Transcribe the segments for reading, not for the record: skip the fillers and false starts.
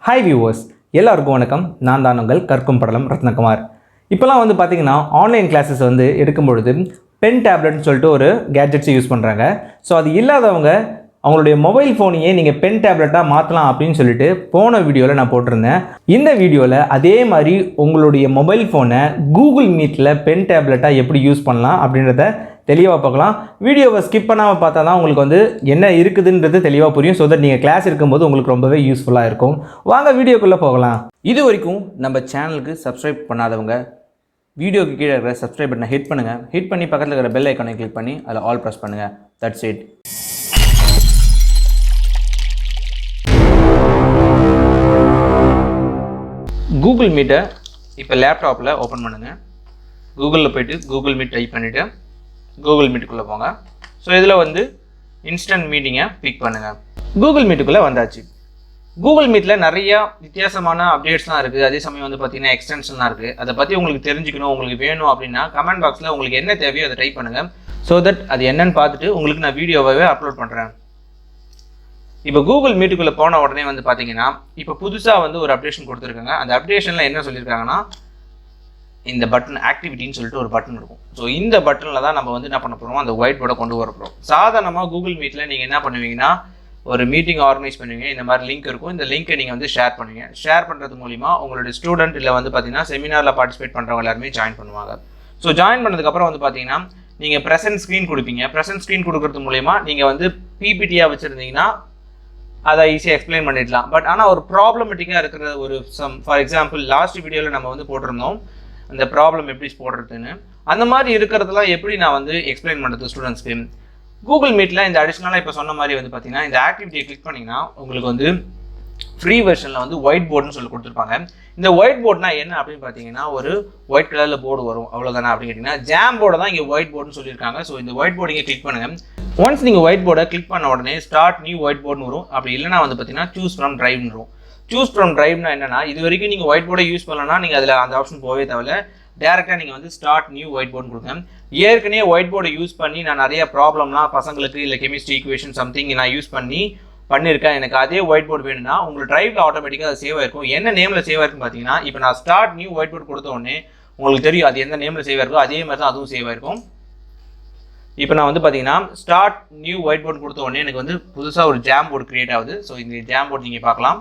Hi viewers, எல்லாருக்கும் வணக்கம். நான் தான் உங்கள் கற்கும் படலம் ரத்னகுமார். இப்போலாம் வந்து பார்த்திங்கன்னா ஆன்லைன் கிளாஸஸ் வந்து எடுக்கும் பொழுது பென் டேப்லெட்னு சொல்லிட்டு ஒரு கேட்ஜெட்ஸை யூஸ் பண்ணுறாங்க. ஸோ அது இல்லாதவங்க அவங்களுடைய மொபைல் ஃபோனையே நீங்கள் பென் டேப்லெட்டாக மாற்றலாம் அப்படின்னு சொல்லிட்டு போன வீடியோவில் நான் போட்டிருந்தேன். இந்த வீடியோவில் அதே மாதிரி உங்களுடைய மொபைல் ஃபோனை கூகுள் மீட்டில் பென் டேப்லெட்டாக எப்படி யூஸ் பண்ணலாம் அப்படின்றத தெளிவாக பார்க்கலாம். வீடியோவை ஸ்கிப் பண்ணாமல் பார்த்தா தான் உங்களுக்கு வந்து என்ன இருக்குதுன்றது தெளிவாக புரியும். ஸோ தட் நீங்கள் கிளாஸ் இருக்கும்போது உங்களுக்கு ரொம்பவே யூஸ்ஃபுல்லாக இருக்கும். வாங்க வீடியோக்குள்ளே போகலாம். இது வரைக்கும் நம்ம சேனலுக்கு சப்ஸ்கிரைப் பண்ணாதவங்க வீடியோக்கு கீழே இருக்கிற சப்ஸ்கிரைப் பட்டனை ஹிட் பண்ணுங்கள். ஹிட் பண்ணி பக்கத்தில் இருக்கிற பெல் ஐக்கானை கிளிக் பண்ணி அதில் ஆல் ப்ரெஸ் பண்ணுங்கள். That's it. கூகுள் மீட்டை இப்போ லேப்டாப்பில் ஓப்பன் பண்ணுங்கள். கூகுளில் போய்ட்டு கூகுள் மீட் டைப் பண்ணிவிட்டு கூகுள் மீட்டுக்குள்ளே போங்க. ஸோ இதில் வந்து இன்ஸ்டன்ட் மீட்டிங்கை பிக் பண்ணுங்கள். கூகுள் மீட்டுக்குள்ளே வந்தாச்சு. கூகுள் மீட்டில் நிறையா வித்தியாசமான அப்டேட்ஸ்லாம் இருக்குது. அதே சமயம் வந்து பார்த்திங்கன்னா எக்ஸ்டென்ஷன்லாம் இருக்குது. அதை பற்றி உங்களுக்கு தெரிஞ்சுக்கணும், உங்களுக்கு வேணும் அப்படின்னா கமெண்ட் பாக்ஸில் உங்களுக்கு என்ன தேவையோ அதை டைப் பண்ணுங்கள். ஸோ தட் அது என்னன்னு பார்த்துட்டு உங்களுக்கு நான் வீடியோவாகவே அப்லோட் பண்ணுறேன். இப்போ கூகுள் மீட்டுக்குள்ளே போன உடனே வந்து பார்த்தீங்கன்னா இப்போ புதுசாக வந்து ஒரு அப்டேஷன் கொடுத்துருக்காங்க. அந்த அப்டேஷனில் என்ன சொல்லியிருக்காங்கன்னா இந்த பட்டன் ஆக்டிவிட்டின்னு சொல்லிட்டு ஒரு பட்டன் இருக்கும். ஸோ இந்த பட்டனில் தான் நம்ம வந்து என்ன பண்ண போகிறோம், அந்த ஒயிட் போர்டை கொண்டு வர போகிறோம். சாதாரணமாக கூகுள் மீட்டில் நீங்கள் என்ன பண்ணுவீங்கன்னா ஒரு மீட்டிங் ஆர்கனைஸ் பண்ணுவீங்க. இந்த மாதிரி லிங்க் இருக்கும். இந்த லிங்க்கை நீங்கள் வந்து ஷேர் பண்ணுவீங்க. ஷேர் பண்ணுறது மூலிமா உங்களுடைய ஸ்டூடெண்ட் இல்லை வந்து பார்த்தீங்கன்னா செமினாரில் பார்ட்டிசிபேட் பண்ணுறவங்க எல்லாருமே ஜாயின் பண்ணுவாங்க. ஸோ ஜாயின் பண்ணதுக்கப்புறம் வந்து பார்த்தீங்கன்னா நீங்கள் ப்ரெசென்ட் ஸ்க்ரீன் கொடுப்பீங்க. ப்ரெசென்ட் ஸ்க்ரீன் கொடுக்கறது மூலிமா நீங்கள் வந்து பிபிடியாக வச்சுருந்தீங்கன்னா அதை ஈஸியாக எக்ஸ்பிளைன் பண்ணிடலாம். பட் ஆனால் ஒரு ப்ராப்ளமேட்டிக்காக இருக்கிற ஒரு ஃபார் எக்ஸாம்பிள் லாஸ்ட் வீடியோவில் நம்ம வந்து போட்டிருந்தோம் அந்த ப்ராப்ளம் எப்படி போடுறதுன்னு. அந்த மாதிரி இருக்கிறதுலாம் எப்படி நான் வந்து எக்ஸ்பிளைன் பண்ணுறது ஸ்டூடெண்ட்ஸ்க்கு. கூகுள் மீட்டில் இந்த அடிஷ்னலாக இப்போ சொன்ன மாதிரி வந்து பார்த்தீங்கன்னா இந்த ஆக்டிவிட்டியை கிளிக் பண்ணிங்கன்னா உங்களுக்கு வந்து ஃப்ரீ வெர்ஷனில் வந்து ஒயிட் போர்டுன்னு சொல்லி கொடுத்துருப்பாங்க. இந்த ஒயிட் போர்ட்னா என்ன அப்படின்னு பார்த்தீங்கன்னா ஒரு ஒயிட் கலரில் போர்டு வரும், அவ்வளோதானே அப்படின்னு கேட்டிங்கன்னா ஜாம்போர்டை தான் இங்கே ஒயிட் போர்டுன்னு சொல்லியிருக்காங்க. ஸோ இந்த ஒயிட் போர்டு இங்கே கிளிக் பண்ணுங்கள். ஒன்ஸ் நீங்கள் ஒயிட் போர்டை கிளிக் பண்ண உடனே ஸ்டார்ட் நியூ ஒயிட் போர்டுன்னு வரும். அப்படி இல்லைனா வந்து பார்த்தீங்கன்னா சூஸ் ஃப்ரம் டிரைவ்னு வரும். சூஸ் ஃப்ரம் டிரைவ்னா என்னன்னா இது வரைக்கும் நீங்கள் ஒயிட் போர்டை யூஸ் பண்ணலன்னா நீங்கள் அதில் அந்த ஆப்ஷன் போகவே தேவையில்ல. டேரெக்டாக நீங்கள் வந்து ஸ்டார்ட் நியூ ஒயிட் போர்டு கொடுங்க. ஏற்கனவே ஒயிட் போர்டை யூஸ் பண்ணி நான் நிறைய ப்ராப்ளம்லாம் பசங்களுக்கு இல்லை கெமிஸ்ட்ரி ஈக்குவேஷன் சம்திங் நான் யூஸ் பண்ணியிருக்கேன். எனக்கு அதே ஒயிட் போர்டு வேணும்னா உங்களுக்கு டிரைவில் ஆட்டோமேட்டிக்காக அது சேவ் ஆயிருக்கும். என்ன நேமில் சேவ் ஆயிருக்குன்னு பார்த்தீங்கன்னா இப்போ நான் ஸ்டார்ட் நியூ ஒயிட் போர்டு கொடுத்த உடனே உங்களுக்கு தெரியும் அது எந்த நேமில் சேவ் ஆயிருக்கோ அதே மாதிரி தான் அதுவும் சேவ் ஆயிருக்கும். இப்போ நான் வந்து பார்த்தீங்கன்னா ஸ்டார்ட் நியூ ஒயிட் போர்டு கொடுத்த உடனே எனக்கு வந்து புதுசாக ஒரு ஜாம்போர்டு கிரியேட் ஆகுது. ஸோ இந்த ஜாம்போர்டு நீங்கள் பார்க்கலாம்.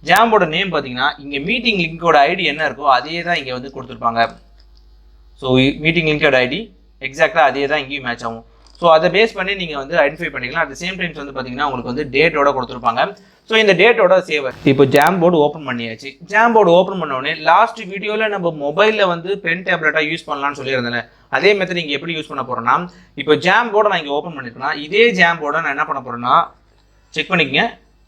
ஜாம்போர்டு நேம் பார்த்தீங்கன்னா இங்கே மீட்டிங் லிங்கோட ஐடி என்ன இருக்கோ அதே தான் இங்கே வந்து கொடுத்துருப்பாங்க. ஸோ மீட்டிங் லிங்கோட ஐடி எக்ஸாக்டாக அதே தான் இங்கேயும் மேட்ச் ஆகும். ஸோ அதை பேஸ் பண்ணி நீங்கள் வந்து ஐடென்டிஃபை பண்ணிக்கலாம். அட் த சேம் டைம்ஸ் வந்து பார்த்தீங்கன்னா உங்களுக்கு வந்து டேட்டோட கொடுத்துருப்பாங்க. ஸோ இந்த டேட்டோட சேவ். இப்போ ஜாம்போர்டு ஓப்பன் பண்ணியாச்சு. ஜாம்போர்டு ஓப்பன் பண்ண உடனே லாஸ்ட் வீடியோவில் நம்ம மொபைலில் வந்து பென் டேப்லெட்டாக யூஸ் பண்ணலாம்னு சொல்லியிருந்தேன். அதே மெத்தட் நீங்கள் எப்படி யூஸ் பண்ண போகிறோன்னா இப்போ ஜாம்போர்டை நான் இங்கே ஓப்பன் பண்ணியிருக்கேன்னா இதே ஜாம்போர்டை நான் என்ன பண்ண போகிறேன்னா செக் பண்ணிக்கங்க.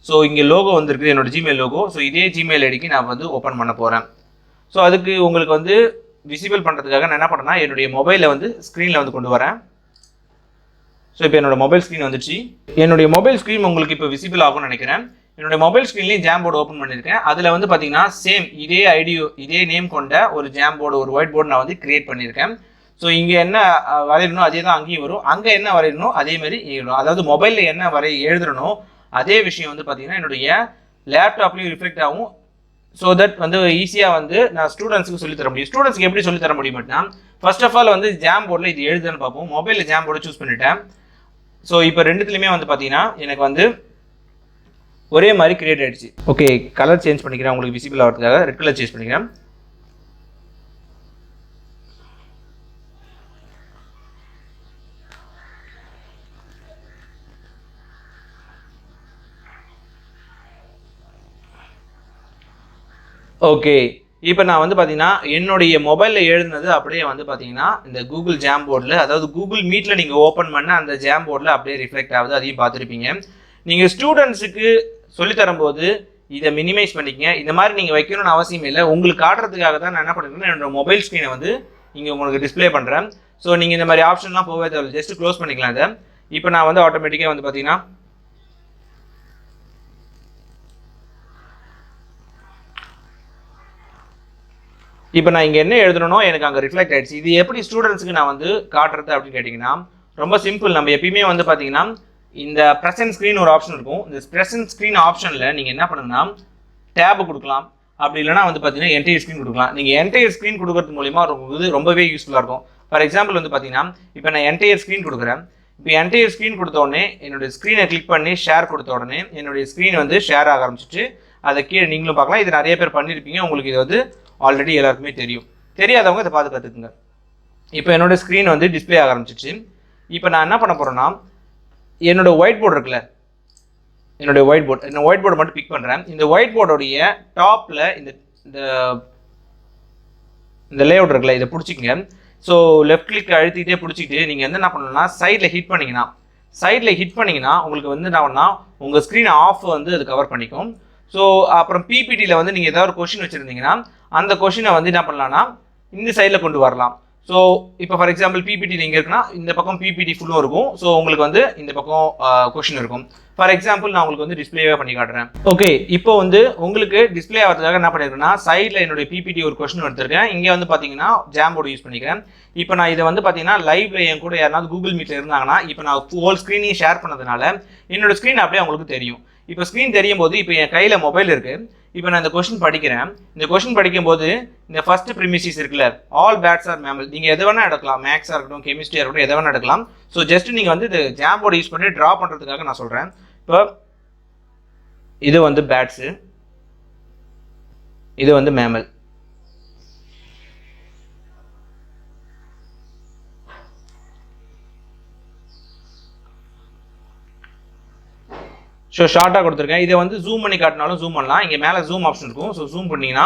ஸோ இங்கே லோகோ வந்துருக்குது, என்னோட ஜிமெயில் லோகோ. ஸோ இதே ஜிமெயில் ஐடிக்கு நான் வந்து ஓப்பன் பண்ண போகிறேன். ஸோ அதுக்கு உங்களுக்கு வந்து விசிபிள் பண்ணுறதுக்காக நான் என்ன பண்ணேன்னா என்னுடைய மொபைலை வந்து ஸ்க்ரீனில் வந்து கொண்டு வரேன். ஸோ இப்போ என்னோட மொபைல் ஸ்க்ரீன் வந்துடுச்சு. என்னுடைய மொபைல் ஸ்க்ரீன் உங்களுக்கு இப்போ விசிபிள் ஆகும்னு நினைக்கிறேன். என்னுடைய மொபைல் ஸ்க்ரீன்லேயும் ஜாம்போர்டு ஓப்பன் பண்ணியிருக்கேன். அதில் வந்து பார்த்தீங்கன்னா சேம் இதே ஐடி இதே நேம் கொண்ட ஒரு ஜாம்போர்டு ஒரு ஒயிட் போர்டு நான் வந்து கிரியேட் பண்ணியிருக்கேன். ஸோ இங்கே என்ன வரையணும் அதே தான் அங்கேயும் வரும், அங்கே என்ன வரையணும் அதே மாதிரி எழுதணும். அதாவது மொபைலில் என்ன எழுதணும் அதே விஷயம் வந்து பார்த்தீங்கன்னா என்னுடைய லேப்டாப்லேயும் ரிஃப்ளெக்ட் ஆகும். ஸோ தட் வந்து ஈஸியாக வந்து நான் ஸ்டூடெண்ட்ஸுக்கு சொல்லித்தர முடியும். ஸ்டூடெண்ட்ஸ்க்கு எப்படி சொல்லித்தர முடியும்னா ஃபர்ஸ்ட் ஆஃப் ஆல் வந்து ஜாம்போர்டில் இது எழுதுன்னு பார்ப்போம். மொபைலில் ஜாம்போர்டை சூஸ் பண்ணிட்டேன். ஸோ இப்போ ரெண்டுத்துலையுமே வந்து பார்த்தீங்கன்னா எனக்கு வந்து ஒரே மாதிரி கிரியேட் ஆகிடுச்சு. ஓகே, கலர் சேஞ்ச் பண்ணிக்கிறேன் உங்களுக்கு விசிபிள் ஆகிறதுக்காக ரெட் கலர் சேஞ்ச் பண்ணிக்கிறேன். ஓகே, இப்போ நான் வந்து பார்த்தீங்கன்னா என்னுடைய மொபைலில் எழுதுனது அப்படியே வந்து பார்த்தீங்கன்னா இந்த கூகுள் ஜாம்போர்டில் அதாவது கூகுள் மீட்டில் நீங்கள் ஓப்பன் பண்ண அந்த ஜாம்போர்டில் அப்படியே ரிஃப்ளெக்ட் ஆகுது. அதையும் பார்த்துருப்பீங்க. நீங்கள் ஸ்டூடெண்ட்ஸுக்கு சொல்லித்தரும்போது இதை மினிமைஸ் பண்ணிக்கங்க. இந்த மாதிரி நீங்கள் வைக்கணும்னு அவசியம் இல்லை. உங்களுக்கு காட்டுறதுக்காக தான் நான் என்ன பண்ணுறேன்னா என்னோட மொபைல் ஸ்க்ரீனை வந்து இங்கே உங்களுக்கு டிஸ்பிளே பண்ணுறேன். ஸோ நீங்கள் இந்த மாதிரி ஆப்ஷன்லாம் போகவே தேவை, ஜஸ்ட் க்ளோஸ் பண்ணிக்கலாம் இதை. இப்போ நான் வந்து ஆட்டோமேட்டிக்காக வந்து பார்த்தீங்கன்னா இப்போ நான் இங்கே என்ன எழுதணும் எனக்கு அங்கே ரிஃப்ளெக்ட் ஆகிடுச்சு. இது எப்படி ஸ்டூடெண்ட்ஸுக்கு நான் வந்து காட்டுறது அப்படின்னு கேட்டிங்கன்னா ரொம்ப சிம்பிள். நம்ம எப்பயுமே வந்து பார்த்தீங்கன்னா இந்த ப்ரெசென்ட் ஸ்க்ரீன் ஒரு ஆப்ஷன் இருக்கும். இந்த ப்ரெசென்ட் ஸ்க்ரீன் ஆப்ஷனில் நீங்கள் என்ன பண்ணுங்கன்னா டேப் கொடுக்கலாம், அப்படி இல்லைனா வந்து பார்த்தீங்கன்னா என்டையர் ஸ்க்ரீன் கொடுக்கலாம். நீங்கள் என்டையர் ஸ்க்ரீன் கொடுக்கறது மூலிமா ரொம்பவே யூஸ்ஃபுல்லாக இருக்கும். ஃபார் எக்ஸாம்பிள் வந்து பார்த்தீங்கன்னா இப்போ நான் என்டையர் ஸ்க்ரீன் கொடுக்குறேன். இப்போ என்டையர் ஸ்க்ரீன் கொடுத்த உடனே என்னுடைய ஸ்க்ரீனை கிளிக் பண்ணி ஷேர் கொடுத்த உடனே என்னுடைய ஸ்க்ரீன் வந்து ஷேர் ஆக ஆரம்பிச்சிட்டு அதை கீழே நீங்களும் பார்க்கலாம். இது நிறைய பேர் பண்ணியிருப்பீங்க, உங்களுக்கு இது வந்து ஆல்ரெடி எல்லாருக்குமே தெரியும். தெரியாதவங்க இதை பார்த்து கற்றுக்குங்க. இப்போ என்னோடய ஸ்க்ரீன் வந்து டிஸ்பிளே ஆக ஆரம்பிச்சிச்சு. இப்போ நான் என்ன பண்ண போகிறேன்னா என்னோட ஒயிட் போர்டு இருக்குல்ல, என்னோட ஒயிட் போர்டு மட்டும் பிக் பண்ணுறேன். இந்த ஒயிட் போர்டோடைய டாப்பில் இந்த லேஅவுட் இருக்குல்ல, இதை பிடிச்சிக்கங்க. ஸோ லெஃப்ட் கிளிக் அழுத்திக்கிட்டே பிடிச்சிக்கிட்டு நீங்கள் வந்து என்ன பண்ணணும்னா சைடில் ஹிட் பண்ணிங்கன்னா உங்களுக்கு வந்து என்ன பண்ணால் உங்கள் ஸ்க்ரீன் ஆஃப் வந்து அது கவர் பண்ணிக்கும். ஸோ அப்புறம் பிபிடியில் வந்து நீங்கள் ஏதாவது ஒரு கொஷின் வச்சுருந்தீங்கன்னா அந்த கொஷினை வந்து என்ன பண்ணலான்னா இந்த சைடில் கொண்டு வரலாம். ஸோ இப்போ ஃபார் எக்ஸாம்பிள் பிபிடி நீங்கள் இருக்குன்னா இந்த பக்கம் பிபிடி ஃபுல்லும் இருக்கும். ஸோ உங்களுக்கு வந்து இந்த பக்கம் கொஷின் இருக்கும். ஃபார் எக்ஸாம்பிள் நான் உங்களுக்கு வந்து டிஸ்பிளேவே பண்ணி காட்டுறேன். ஓகே, இப்போ வந்து உங்களுக்கு டிஸ்பிளே ஆகிறதுக்காக என்ன பண்ணியிருக்கேன்னா சைடில் என்னுடைய பிபிடி ஒரு கொஷின் எடுத்திருக்கேன். இங்கே வந்து பார்த்தீங்கன்னா ஜாம்போர்டு யூஸ் பண்ணிக்கிறேன். இப்போ நான் இதை வந்து பார்த்தீங்கன்னா லைவ்ல என் கூட யாராவது கூகுள் மீட்டில் இருந்தாங்கன்னா இப்போ நான் ஹோல் ஸ்க்ரீனையும் ஷேர் பண்ணதுனால என்னோட ஸ்க்ரீன் அப்படியே அவங்களுக்கு தெரியும். இப்போ ஸ்க்ரீன் தெரியும் போது இப்போ என் கையில் மொபைல் இருக்குது. இப்போ நான் இந்த கொஸ்டின் படிக்கிறேன். இந்த கொஸ்டின் படிக்கும்போது இந்த ஃபர்ஸ்ட் ப்ரிமிசிஸ் இருக்குல்ல, ஆல் பேட்ஸ் ஆர் மேமல், நீங்கள் எதை வேணால் எடுக்கலாம், மேக்ஸாக இருக்கட்டும் கெமிஸ்ட்ரியாக இருக்கட்டும் எதை வேணால் எடுக்கலாம். ஸோ ஜஸ்ட் நீங்கள் வந்து இது ஜாம்போர்டு யூஸ் பண்ணி ட்ரா பண்ணுறதுக்காக நான் சொல்கிறேன். இப்போ இது வந்து பேட்ஸு, இது வந்து மேமல். ஸோ ஷார்ட்டாக கொடுத்துருக்கேன். இதை வந்து ஜூம் பண்ணி காட்டினாலும் ஜூம் பண்ணலாம். இங்கே மேலே ஜூம் ஆப்ஷன் இருக்கும். ஸோ ஜூம் பண்ணிங்கன்னா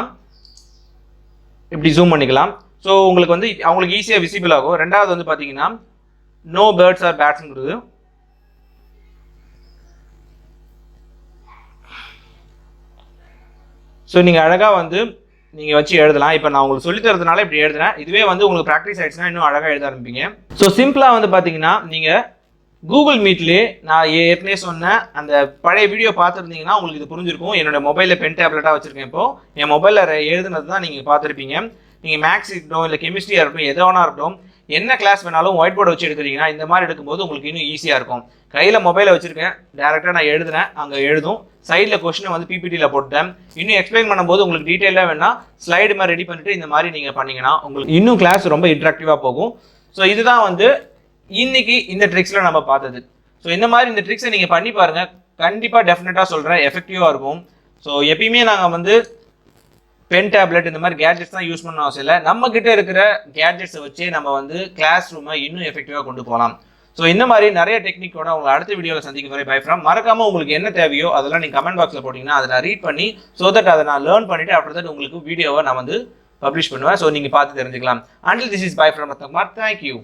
இப்படி ஜூம் பண்ணிக்கலாம். ஸோ உங்களுக்கு வந்து அவங்களுக்கு ஈஸியாக விசிபிள் ஆகும். ரெண்டாவது வந்து பார்த்தீங்கன்னா நோ பேர்ட்ஸ் ஆர் பேட்ஸ்ங்கிறது. ஸோ நீங்கள் அழகாக வந்து நீங்கள் வச்சு எழுதலாம். இப்போ நான் உங்களுக்கு சொல்லி தரதுனால இப்படி எழுதுறேன். இதுவே வந்து உங்களுக்கு ப்ராக்டிஸ் ஆகிடுச்சுன்னா இன்னும் அழகாக எழுத ஆரம்பிப்பீங்க. ஸோ சிம்பிளாக வந்து பார்த்தீங்கன்னா நீங்கள் கூகுள் மீட்லேயே நான் ஏற்கனவே சொன்னேன் அந்த பழைய வீடியோ பார்த்துருந்தீங்கன்னா உங்களுக்கு இது புரிஞ்சிருக்கும். என்னோட மொபைலில் பென் டேப்லெட்டாக வச்சுருக்கேன். இப்போது என் மொபைலில் எழுதுனது தான் நீங்கள் பார்த்துருப்பீங்க. நீங்கள் மேக்ஸ் இருக்கட்டும் இல்லை கெமிஸ்ட்ரியாக இருக்கட்டும் எதை வேணா இருக்கட்டும், என்ன கிளாஸ் வேணாலும் ஒயிட் போர்டை வச்சு எடுக்கிறீங்கன்னா இந்த மாதிரி எடுக்கும்போது உங்களுக்கு இன்னும் ஈஸியாக இருக்கும். கையில் மொபைலை வச்சுருக்கேன், டேரெக்டாக நான் எழுதுனேன், அங்கே எழுதும். சைடில் கொஸ்டினை வந்து பிபிடியில் போட்டேன். இன்னும் எக்ஸ்பிளைன் பண்ணும்போது உங்களுக்கு டீட்டெயிலாக வேணால் ஸ்லைடு மாதிரி ரெடி பண்ணிவிட்டு இந்த மாதிரி நீங்கள் பண்ணிங்கன்னா உங்களுக்கு இன்னும் கிளாஸ் ரொம்ப இன்ட்ராக்டிவாக போகும். ஸோ இதுதான் வந்து இன்னைக்கு இந்த ட்ரிக்ஸில் நம்ம பார்த்தது. ஸோ இந்த மாதிரி இந்த ட்ரிக்ஸை நீங்கள் பண்ணி பாருங்கள், கண்டிப்பாக டெஃபினட்டாக சொல்கிறேன் எஃபெக்டிவாக இருக்கும். ஸோ எப்பயுமே நாங்கள் வந்து பென் டேப்லெட் இந்த மாதிரி கேட்ஜெட்ஸ் தான் யூஸ் பண்ண அவசியம் இல்லை. நம்ம கிட்ட இருக்கிற கேட்ஜெட்ஸை வச்சு நம்ம வந்து கிளாஸ் ரூமை இன்னும் எஃபெக்டிவாக கொண்டு போகலாம். ஸோ இந்த மாதிரி நிறைய டெக்னிக்கோட உங்களை அடுத்த வீடியோவில் சந்திக்கும் வரை பை ஃப்ரம். மறக்காமல் உங்களுக்கு என்ன தேவையோ அதெல்லாம் நீங்கள் கமெண்ட் பாக்ஸில் போட்டிங்கன்னா அதை நான் ரீட் பண்ணி ஸோ தட் அதை நான் லேர்ன் பண்ணிவிட்டு ஆஃப்டர் தட் உங்களுக்கு வீடியோவை நான் வந்து பப்ளிஷ் பண்ணுவேன். ஸோ நீங்கள் பார்த்து தெரிஞ்சுக்கலாம். Until this is bye from Ratnakumar. Thank you.